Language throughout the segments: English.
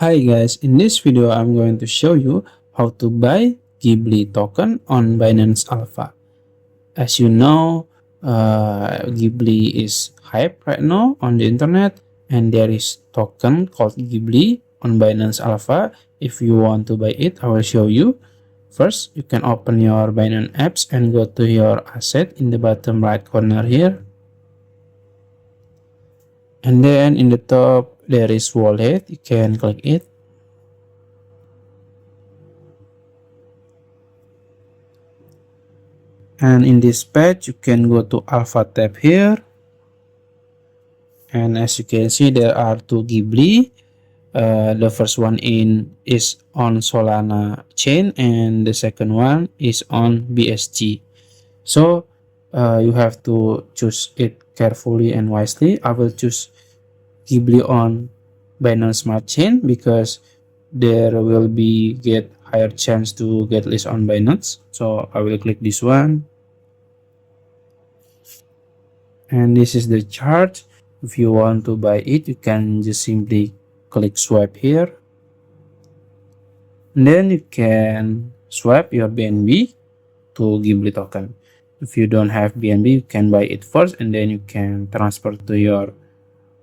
Hi guys, in this video I'm going to show you how to buy GHIBLI token on Binance Alpha. As you know, GHIBLI is hype right now on the internet, and there is token called GHIBLI on Binance Alpha. If you want to buy it, I will show you. First, you can open your Binance apps and go to your asset in the bottom right corner here. And then in the top there is wallet. You can click it. And in this page you can go to Alpha tab here, and as you can see there are two GHIBLI. The first one is on Solana chain, and the second one is on BSG. So you have to choose it carefully and wisely. I will choose GHIBLI on Binance Smart Chain because there will be get higher chance to get list on Binance. So I will click this one, and this is the chart. If you want to buy it, you can just simply click swipe here, and then you can swipe your BNB to GHIBLI token. If you don't have BNB, you can buy it first, and then you can transfer to your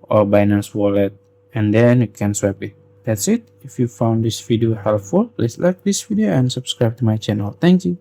Binance wallet, and then you can swipe it. That's it. If you found this video helpful, please like this video and subscribe to my channel. Thank you.